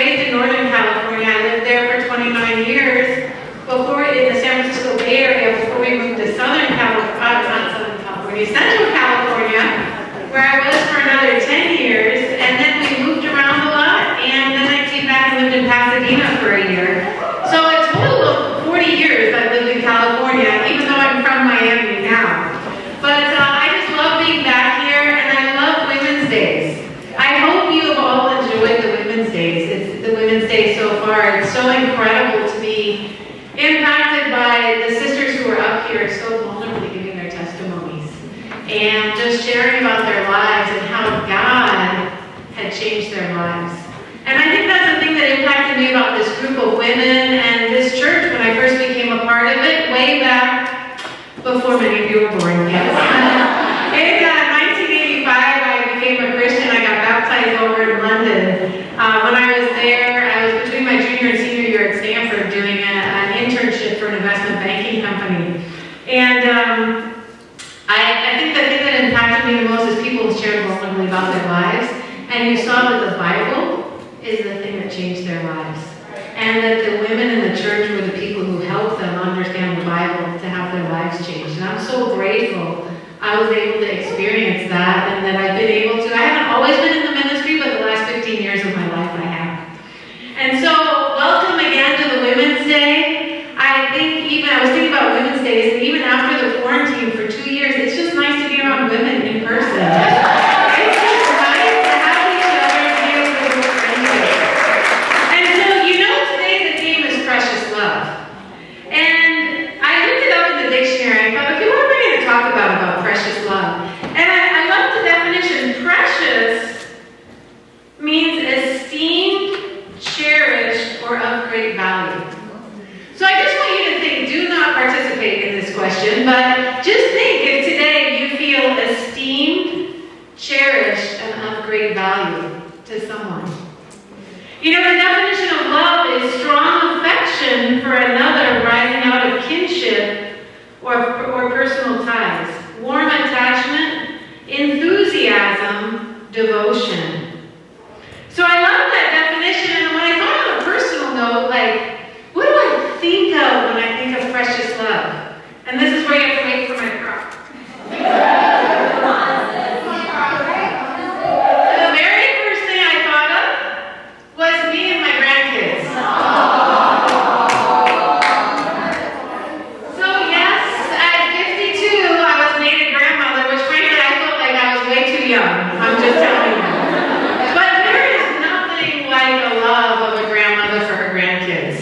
raised in Northern California. I lived there for 29 years before in the San Francisco Bay Area before we moved to Central California, where I was for another 10 years, and then we moved around a lot, and then I came back and lived in Pasadena for a year. So a total of 40 years I've lived in California, even though I'm from Miami now. But I just love being back here, and I love Women's Days. I hope you have all enjoyed the Women's Days. It's the Women's Day so far. It's so incredible to be impacted by the sisters who are up here so vulnerably giving their testimonies and just sharing about their lives and how God had changed their lives. And I think that's the thing that impacted me about this group of women and this church when I first became a part of it, way back before many of you were born, yes. In 1985, I became a Christian. I got baptized over in London. When I was there, I was between my junior and senior year at Stanford doing an internship for an investment banking company. And I think the thing that impacted me the most is people who shared vulnerably about their lives. And you saw that the Bible is the thing that changed their lives. And that the women in the church were the people who helped them understand the Bible to have their lives changed. And I'm so grateful I was able to experience that, and that I've been able to. I haven't always been in the ministry, but the last 15 years of my life I have. And so, welcome again to the Women's Day. I was thinking about Women's Days, and even after the quarantine for 2 years, it's just nice to be around women in person. It's just nice to have each other and be able to work friendship. And so, today the theme is precious love. And I looked it up in the dictionary. I thought, okay, what am I going to talk about precious love? And I love the definition. Precious means esteemed, cherished, or of great value. So I just want you to think, do not participate in this question, but just think if today you feel esteemed, cherished, and of great value to someone. The definition of love is strong affection for another rising out of kinship or personal ties, warm attachment, enthusiasm, devotion. So I love that definition, and when I thought on a personal note, what do I think of when I think of precious love? And this is where you have to wait for my prop. The very first thing I thought of was me and my grandkids. So yes, at 52, I was made a grandmother, which frankly I felt like I was way too young. I'm just telling you. But there is nothing like the love of a grandmother for her grandkids.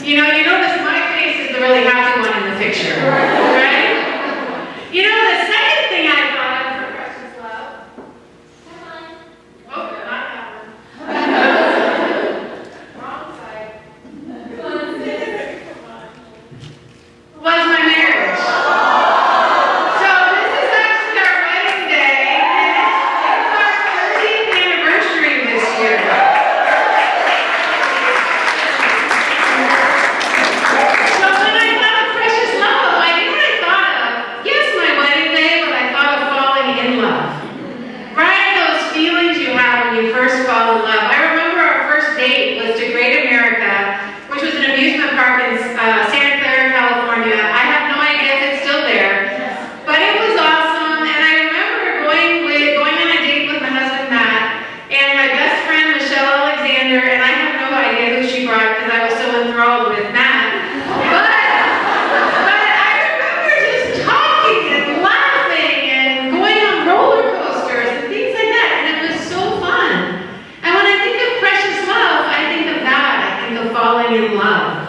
You notice my face is the really happy one in the picture, right? The second thing I thought of for precious love. Come on. Oh, not that one. Wrong side. Was my marriage. So this is actually our wedding day, and it's our 30th anniversary this year. So when I thought of precious love, you know what I thought of? Yes, my wedding day, but I thought of falling in love. Right? Those feelings you have when you first fall in love. I remember our first date was to Great America, which was an amusement park in Santa Clara, California. I have no idea if it's still there, but it was awesome. And I remember going on a date with my husband Matt and my best friend Michelle Alexander, and I have no idea who she brought because I was so enthralled with Matt. But I remember just talking and laughing and going on roller coasters and things like that, and it was so fun. And when I think of precious love, I think of that. I think of falling in love.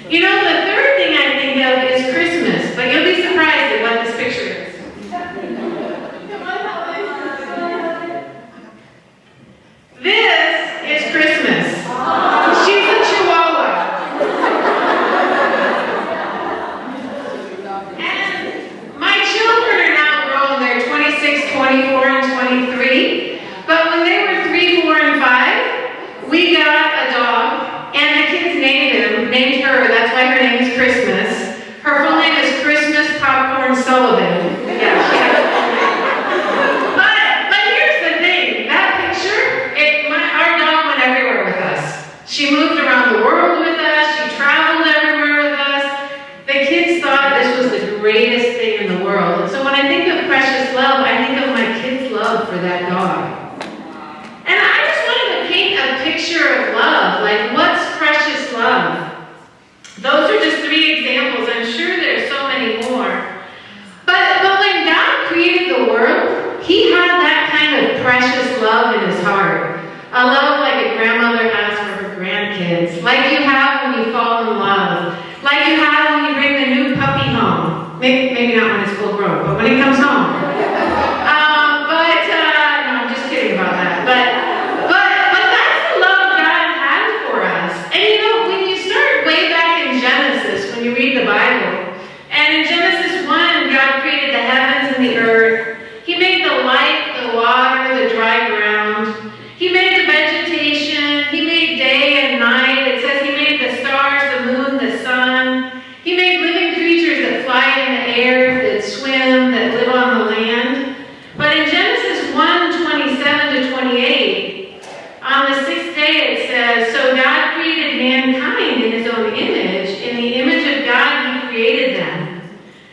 The third thing I think of is Christmas, but you'll be surprised at what this picture is. This is Christmas. She's a Chihuahua. And my children are now grown. They're 26, 24, and 23. But when they were 3, 4, and 5, we got a dog, and the kids named her. That's why her name is Christmas. Her full name is Christmas Popcorn Sullivan. Yeah. But here's the thing. That picture, our dog went everywhere with us. She moved around the world with us. She traveled everywhere with us. The kids thought this was the greatest thing in the world. And so when I think of precious love, I think of my kids' love for that dog. And I just wanted to paint a picture of love. Like, what's precious love? Those are just 3 examples. I'm sure there's so many more. But when God created the world, He had that kind of precious love in His heart. A love like a grandmother has for her grandkids. Like you have when you fall in love. Like you have when you bring the new puppy home. Maybe not when it's full grown, but when it comes home. No, I'm just kidding about that. But that's the love God has for us. And you know, when you start way back in Genesis, when you read the Bible, and in Genesis 1, God created the heavens and the earth. He made the light, the water, the dry ground. He made the vegetation. He made day and night. It says He made the stars, the moon, the sun. He made living creatures that fly in the air, that swim, that live on the land. But in Genesis 1:27-28, on the 6th day it says, "So God created mankind in His own image. In the image of God He created them.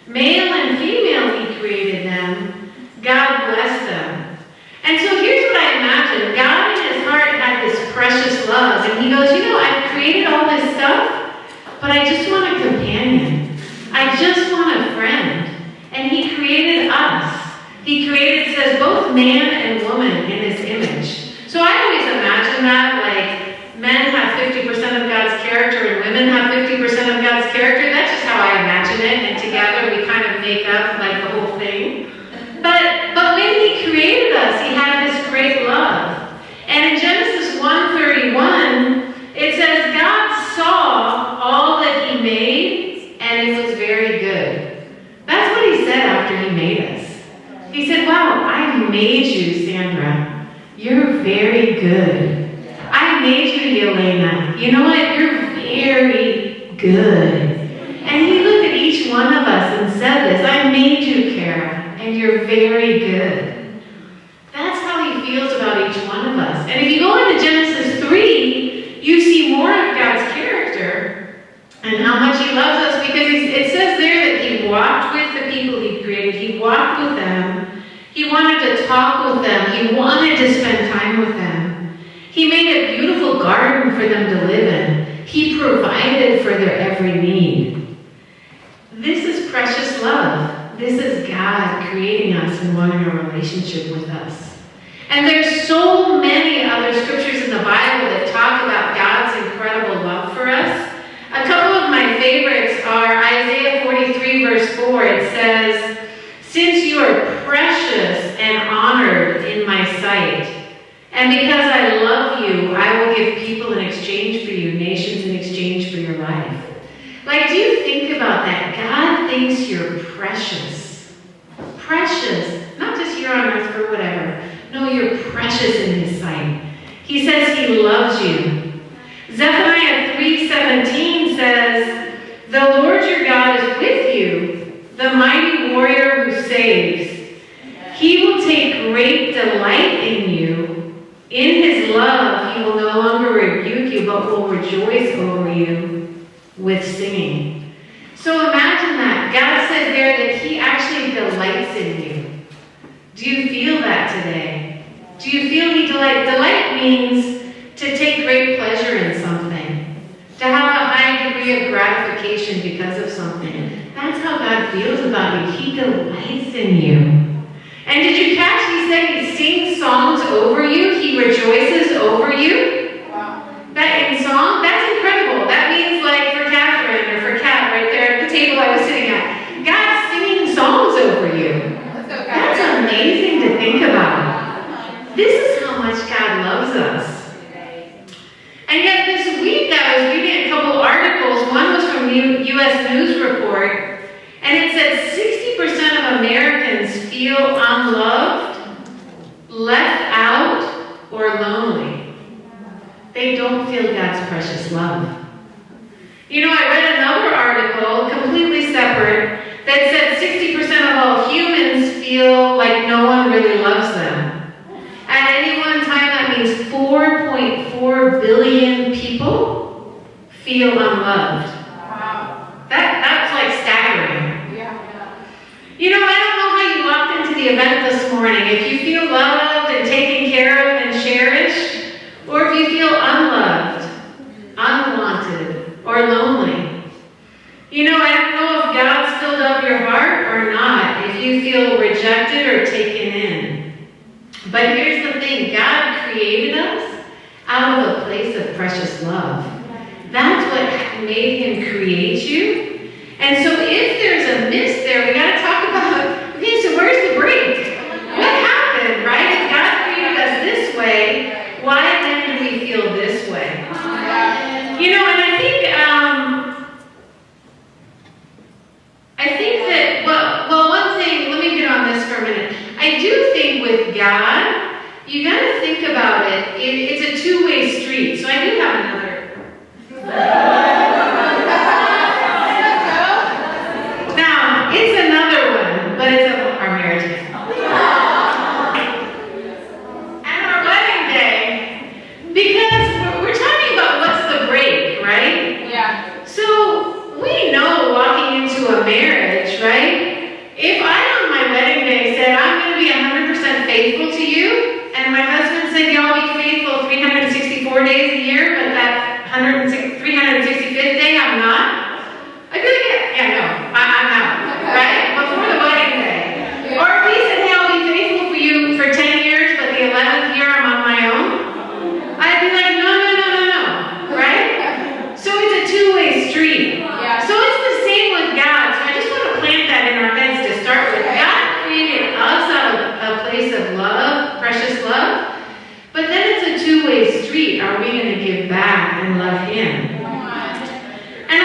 Male and female He created them. God blessed them." And so here's what I imagine. God in His heart had this precious love. And He goes, you know, I've created all this stuff, but I just want a companion. I just want a friend. And He created us. He created, it says, both man and woman in His image. So I always imagine that, like, men have 50% of God's character and women have 50% of God's character. That's just how I imagine it. And together we kind of make up, like, the whole thing. But when He created us, He had this great love. And in Genesis 1:31, it says, God saw all that He made, and it was very good. That's what He said after He made us. He said, wow, I made you, Sandra. You're very good. I made you, Yelena. You know what? You're very good. And He looked at each one of us and said this, I made you, Kara. And you're very good. That's how He feels about each one of us. And if you go into Genesis 3, you see more of God's character and how much He loves us, because it says there that He walked with the people He created. He walked with them. He wanted to talk with them. He wanted to spend time with them. He made a beautiful garden for them to live in. He provided for their every need. This is precious love. This is God creating us and wanting a relationship with us. And there's so many other scriptures in the Bible that talk about God's incredible love for us. A couple of my favorites are Isaiah 43 verse 4. It says, "Since you are precious and honored in my sight, and because I love you, I will give people in exchange for you, nations in exchange for your life." Like, do you think about that? God thinks you're precious. Precious. Not just here on earth for whatever. No, you're precious in His sight. He says He loves you. Zephaniah 3:17 says, "The Lord your God is with you, the mighty warrior who saves. He will take great delight in you. In His love, He will no longer rebuke you, but will rejoice over you with singing." So imagine that. God says there that He actually delights in you. Do you feel that today? Do you feel He delights? Delight means to take great pleasure in something. To have a high degree of gratification because of something. That's how God feels about you. He delights in you. And did you catch He said He sings songs over you? He rejoices over you? Wow. That in song? That's incredible. That means, like, for Catherine or for Kat right there at the table I was sitting at, God's singing songs over you. That's amazing to think about. This is how much God loves us. And yet this week I was reading a couple articles. One was from U.S. News Report, and it said 60% of Americans feel unloved, left out, or lonely. They don't feel God's precious love. You know, I read another article, completely separate, that said 60% of all humans feel like no one really loves them. At any one time, that means 4.4 1.4 billion people feel unloved. Wow. That's like staggering. Yeah. You know, I don't know how you walked into the event this morning. If you feel loved and taken care of and cherished, or if you feel unloved, unwanted, or lonely. You know, I don't know if God's filled up your heart or not, if you feel rejected or taken in. But here's the thing, God created us out of a place of precious love. That's what made him create you. And so if there's a miss there, we got to talk about, okay, so where's the break? What happened, right? If God created us this way, why then do we feel this way? You know, and I think that, well, one thing, let me get on this for a minute. I do think with God, you got to think about it. It's a two-way street. So I do have another. Now, it's another one, but it's our marriage day. And our wedding day, because we're talking about what's the break, right? Yeah. So we know walking into a marriage, right? If I on my wedding day said, I'm going to be 100% faithful to you, and my husband said, y'all be faithful 364 days a year, but that 365th day I'm not, I'd be like, yeah, no, I'm out, right? Before the wedding day. Or if he said, hey, I'll be faithful for you for 10 years, but the 11th year I'm on my own, I'd be like, no, right? So it's a two-way street. Yeah. So it's the same with God. So I just want to plant that in our heads to start with. God created us out of a place of love, precious love, but then it's a two-way street. Are we going to give back and love him? And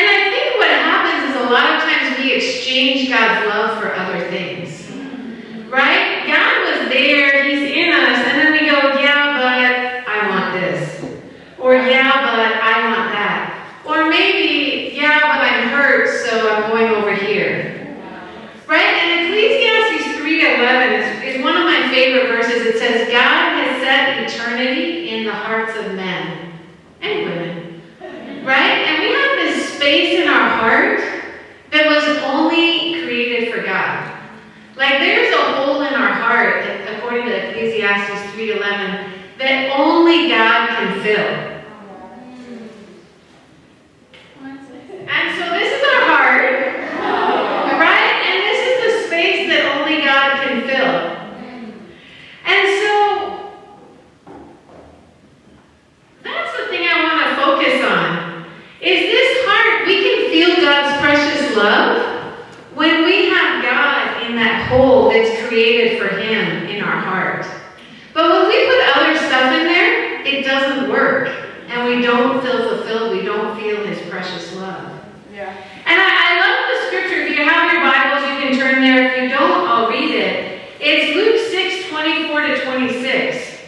I think what happens is a lot of times we exchange God's love for other things. Right? God was there, he's in us, and then we go, yeah, but I want this. Or yeah, but I want that. Or maybe, yeah, but I'm hurt, so I'm going over here. Right? And Ecclesiastes 3:11 is one of my favorite verses. It says, God has set eternity in the hearts of men and women. Right? And we have this space in our heart that was only created for God. Like there's a hole in our heart, according to Ecclesiastes 3:11, that only God can fill. And so this is our heart, right? And this is the space that only God can fill. And so that's the thing I want to focus on. Is this heart, we can feel God's precious love when we have God in that hole that's created for him in our heart. But when we put other stuff in there, it doesn't work. And we don't feel fulfilled. We don't feel his precious love. Yeah. And I love the scripture. If you have your Bibles, you can turn there. If you don't, I'll read it. It's Luke 6:24-26.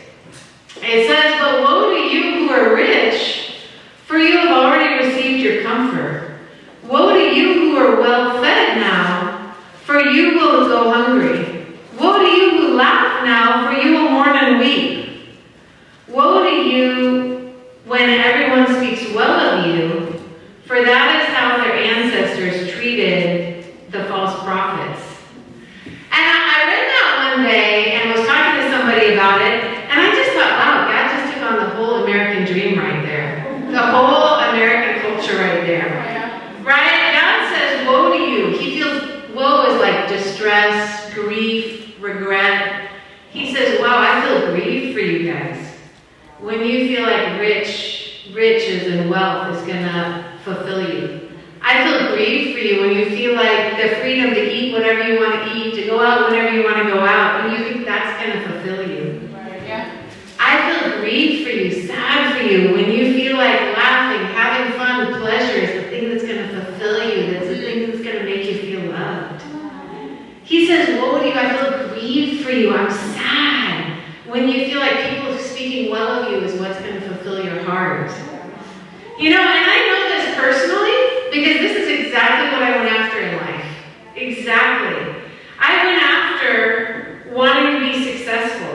It says, but woe to you who are rich, for you have already received your comfort. Woe to you who are well fed now, for you will go hungry. Woe to you who laugh now, for you will mourn and weep. Woe to you when everyone speaks well of you, for that is how their ancestors treated the false prophets. And I read that one day and was talking to somebody about it, and I just thought, wow, God just took on the whole American dream right there. The whole American culture right there. Right? God says, woe to you. He feels, woe is like distress, grief, regret. He says, wow, I feel grieved for you guys. When you feel like riches and wealth is going to fulfill you. I feel grieved for you when you feel like the freedom to eat whatever you want to eat, to go out whenever you want to go out, when you think that's going to fulfill you. Yeah. I feel grieved for you, sad for you, when you feel like laughing, having fun, pleasure is the thing that's going to fulfill you, that's the thing that's going to make you feel loved. He says, woe to you, I feel grieved for you, I'm sad. When you feel like people speaking well of you is what's going to fulfill your heart. You know, and I know this personally, because this is exactly what I went after in life. Exactly. I went after wanting to be successful.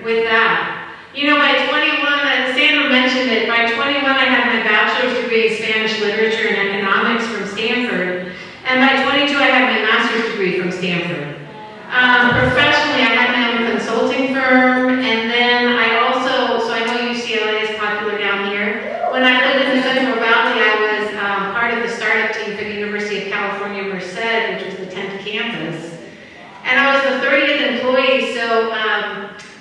with that. You know, by 21, and Sandra mentioned it, by 21 I had my bachelor's degree in Spanish literature and economics from Stanford, and by 22 I had my master's degree from Stanford. Professionally, I had my own consulting firm, and then I also, so I know UCLA is popular down here. When I lived in the Central Valley, I was part of the startup team for the University of California, Merced, which was the 10th campus. And I was the 30th employee, so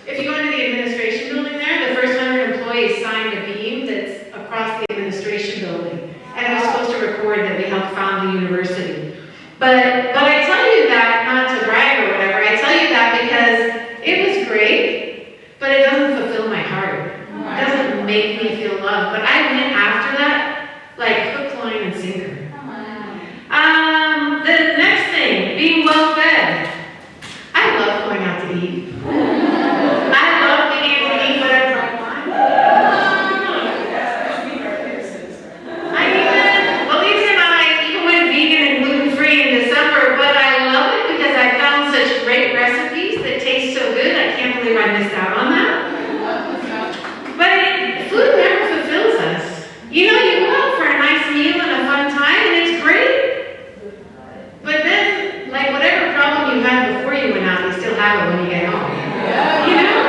if you go into the administration building there, the first 100 employees signed a beam that's across the administration building. And it was supposed to record that we helped found the university. But I tell you that not to brag or whatever. I tell you that because it was great, but it doesn't fulfill my heart. It doesn't make me feel loved. But I went after that like hook, line, and sinker. The next thing, being well fed. I love going out to eat. I love being able to eat whatever I want. I even, believe it or not, I even went vegan and gluten-free in December, but I love it because I found such great recipes that taste so good. I can't believe I missed out on that. But food never fulfills us. You know, you go out for a nice meal and a fun time, and it's great. But then, like whatever problem you had before you went out, you still have it when you get home. You know?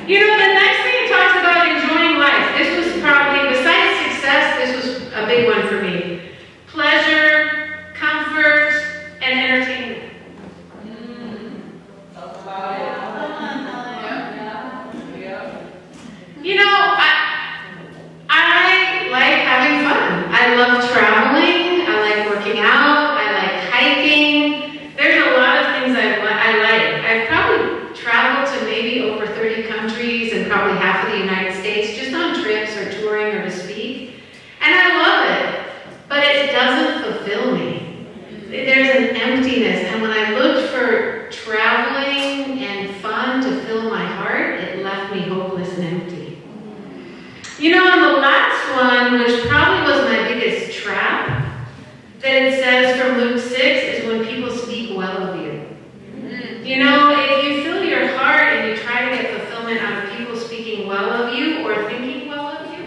You know, the next thing it talks about enjoying life. This was probably, besides success, this was a big one for me. Pleasure, comfort, and entertainment. You know, I like having fun. I love traveling. I like working out. I like hiking. There's a lot of things I like. I've probably traveled to maybe over 30 countries and probably half of the United States just on trips or touring or to speak. And I love it, but it doesn't fulfill me. There's an emptiness, and when I looked for traveling and fun to fill my heart, it left me hopeless and empty. You know, and the last one, which probably was my biggest trap, that it says from Luke 6, is when people speak well of you. You know, if you fill your heart and you try to get fulfillment out of people speaking well of you or thinking well of you,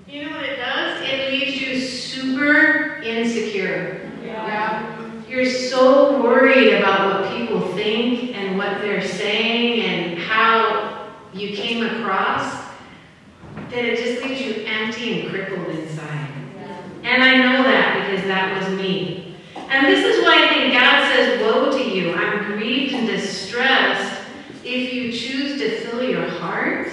you know what it does? It leaves you super insecure. You're so worried about what people think and what they're saying and how you came across that it just leaves you empty and crippled inside. And I know that because that was me. And this is why I think God says, woe to you. I'm grieved and distressed if you choose to fill your heart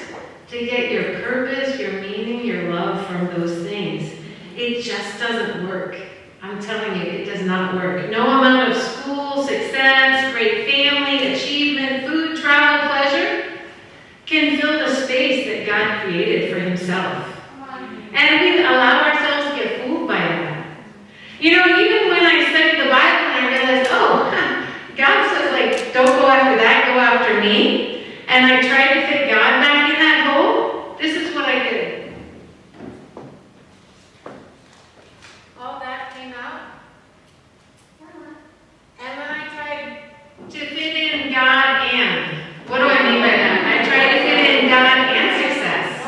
to get your purpose, your meaning, your love from those things. It just doesn't work. I'm telling you, it does not work. No amount of school, success, great family, achievement, food, travel, pleasure can fill the space that God created for himself. And we allow ourselves to get fooled by that. You know, even when I studied the Bible and I realized, God says, like, don't go after that, go after me. And I tried to fit God back in that hole. This is what I did. All that came out. And then I tried to fit in God and. What do I mean by that? I tried to fit in God and success.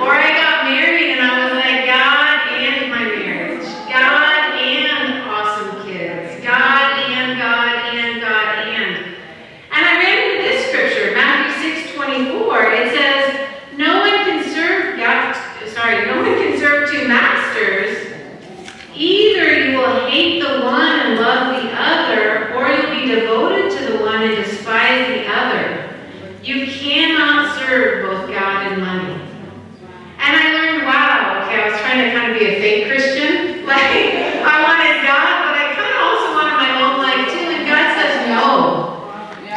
Or I got married and I was like, God and my marriage. God and awesome kids. God and God and God and. And I ran into this scripture, Matthew 6:24. It says, no one can serve two masters. Either you will hate the one and love the other, or you'll be devoted to the one and despise the other. You cannot serve both God and money. And I learned, wow, okay, I was trying to kind of be a fake Christian. Like, I wanted God, but I kind of also wanted my own life too. And God says no.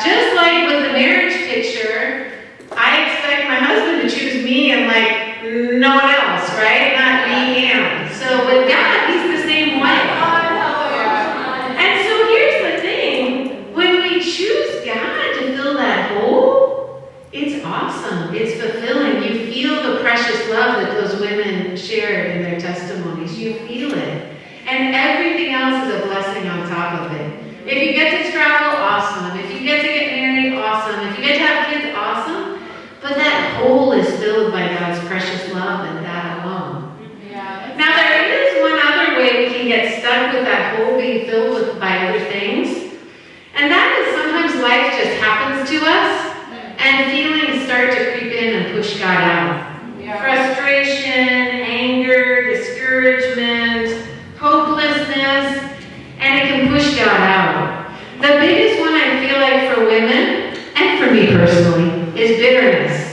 Just like with the marriage picture, I expect my husband to choose me and like no one else, right? Not me and. So with God, he's the same way. And so here's the thing. When we choose God to fill that hole, it's awesome. It's fulfilling. You feel the precious love that those women shared in their testimonies. You feel it. And everything else is a blessing on top of it. If you get to travel, awesome. If you get to other things. And that is sometimes life just happens to us, and feelings start to creep in and push God out. Frustration, anger, discouragement, hopelessness, and it can push God out. The biggest one I feel like for women, and for me personally, is bitterness.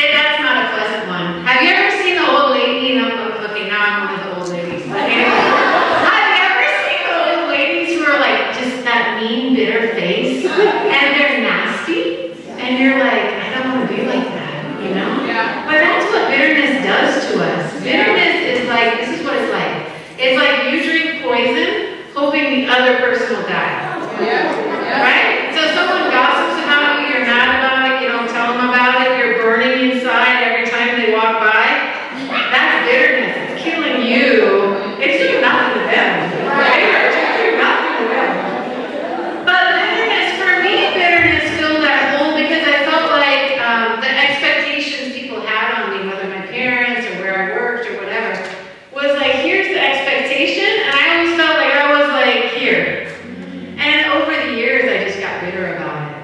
That's not a pleasant one. Have you ever seen the old lady? Okay, now I'm one of the old ladies. But anyway, have you ever seen the old ladies who are like just that mean, bitter face, and they're nasty, and you're like, I don't want to be like that, you know? Yeah. But that's what bitterness does to us. Bitterness is like, this is what it's like. It's like you drink poison, hoping the other person will die. Yeah. Right? So someone gossips about you, you're mad about it, you don't tell them about it, you're burning inside every time they walk by. That's bitterness. It's killing you. It's doing nothing to them. Right? It's doing nothing to them. But bitterness, for me, bitterness filled that hole because I felt like the expectations people had on me, whether my parents or where I worked or whatever, was like, here's the expectation, and I always felt like I was like, here. And over the years, I just got bitter about it.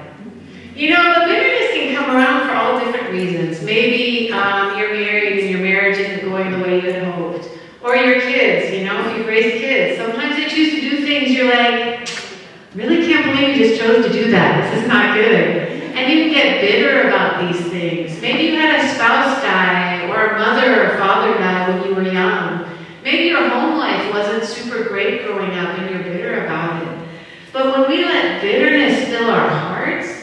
You know, but bitterness can come around for all different reasons. Maybe you're married and your marriage isn't going the way you had hoped. Or your kids, you know, if you've raised kids. Sometimes they choose to do things you're like, really can't believe you just chose to do that. This is not good. And you can get bitter about these things. Maybe you had a spouse die, or a mother or father die when you were young. Maybe your home life wasn't super great growing up and you're bitter about it. But when we let bitterness fill our hearts,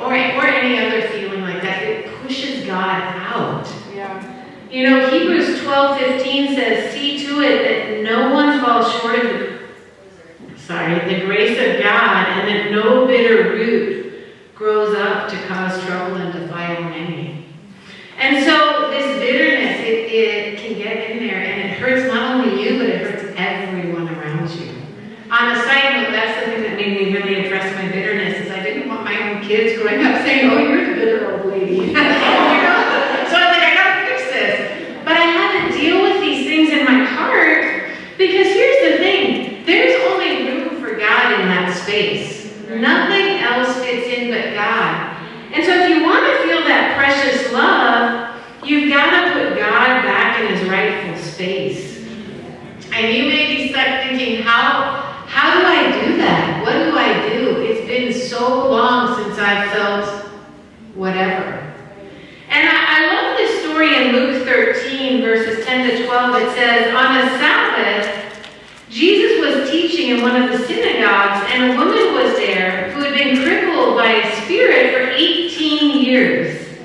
or any other feeling like that, it pushes God out. Yeah. You know, Hebrews 12:15 says, see to it that no one falls short of the grace of God, and that no bitter root grows up to cause trouble and defile many. And so this bitterness, it can get in there, and it hurts not only you, but it hurts everyone around you. On a side note, that's the thing that made me really address my bitterness, is I didn't want my own kids growing up saying, oh, you're the bitter old lady. You know? So I was like, I gotta fix this. But I had to deal with these things in my heart, because here's the thing, there's only room for God in that space. Nothing else fits in but God. And so if you want to feel that precious love, you've got to put God back in his rightful space. And you may be stuck thinking, how do I do that? What do I do? It's been so long since I've felt whatever. And I love this story in Luke 13, verses 10 to 12. It says, on a Sabbath, Jesus was teaching in one of the synagogues, and a woman was there who had been crippled by a spirit for 18 years.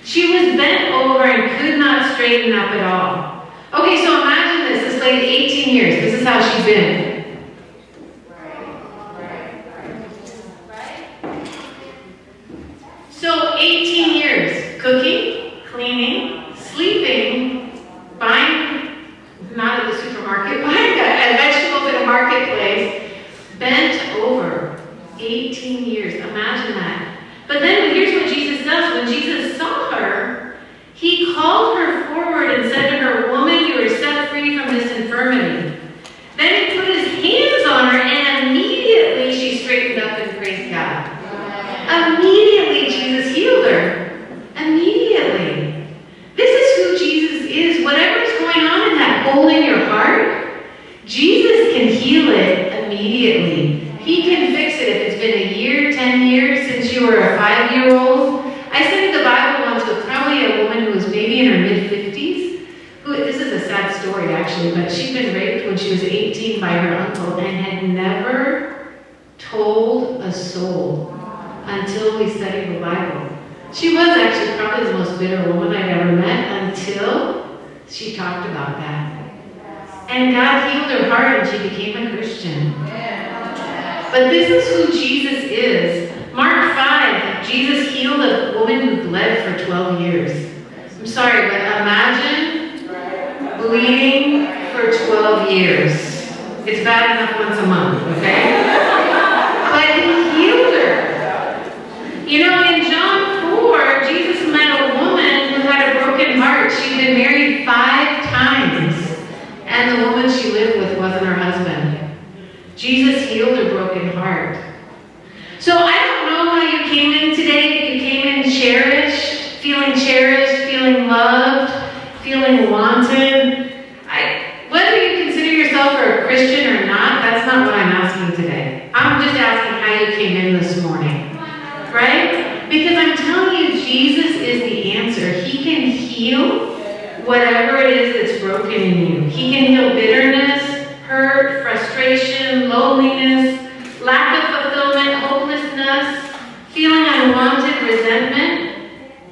She was bent over and could not straighten up at all. Okay, so imagine this lady, 18 years. This is how she's been. So 18 years, cooking, cleaning, sleeping, buying, not at the supermarket, buying vegetables at a marketplace, bent over. 18 years, imagine that. But then here's what Jesus does. When Jesus saw her, he called her forward and said to her, woman, you are set free from this infirmity. Then he put his hands on her, and immediately she straightened up and praised God. Immediately Jesus healed her. Immediately. This is who Jesus is. Whatever's going on in that hole in your heart, Jesus can heal it immediately. He can fix it if it's been a year, 10 years since you were a 5-year-old. I studied the Bible once with probably a woman who was maybe in her mid-50s. This is a sad story actually, but she'd been raped when she was 18 by her uncle and had never told a soul until we studied the Bible. She was actually probably the most bitter woman I'd ever met until she talked about that. And God healed her heart and she became a Christian. But this is who Jesus is. Mark 5, Jesus healed a woman who bled for 12 years. I'm sorry, but imagine bleeding for 12 years. It's bad enough once a month, okay? But he healed her. You know, in John 4, Jesus met a woman who had a broken heart been married 5 times, and the woman she lived with wasn't her husband. Jesus healed her broken heart. So I don't know how you came in today. If you came in cherished, feeling loved, feeling wanted. Whether you consider yourself a Christian or not, that's not what I'm asking today. I'm just asking how you came in this morning. Right? Because I'm telling you, Jesus is the answer. He can heal whatever it is that's broken in you. He can heal bitterness, hurt, frustration, loneliness, lack of fulfillment, hopelessness, feeling unwanted, resentment.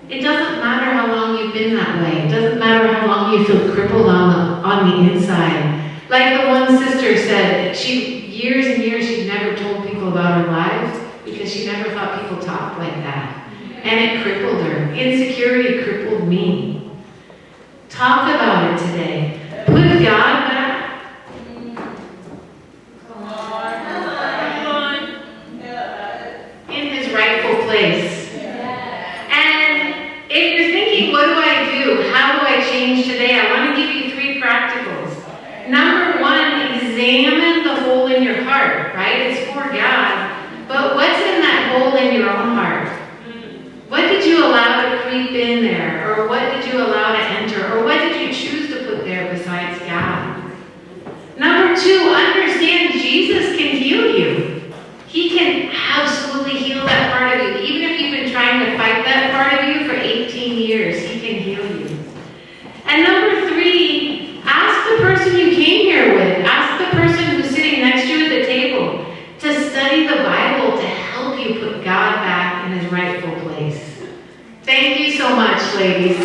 It doesn't matter how long you've been that way. It doesn't matter how long you feel crippled on the inside. Like the one sister said, years and years she'd never told people about her lives because she never thought people talked like that. And it crippled her. Insecurity crippled me. Talk about it today. Put God back. In his rightful place. And if you're thinking, what do I do? How do I change today? I want to give you 3 practicals. Number 1, examine the hole in your heart, right? It's for God. But what's in that hole in your own heart? What did you allow to creep in there? Or what did you allow to enter? Or what did you choose to put there besides God? Number 2, understand Jesus can heal you. He can absolutely heal that part of you. Even if you've been trying to fight that part of you for 18 years, he can heal you. And number 3, ask the person you came here with. Ask the person who's sitting next to you at the table to study the Bible to help you put God back in his rightful place. Thank you so much, ladies.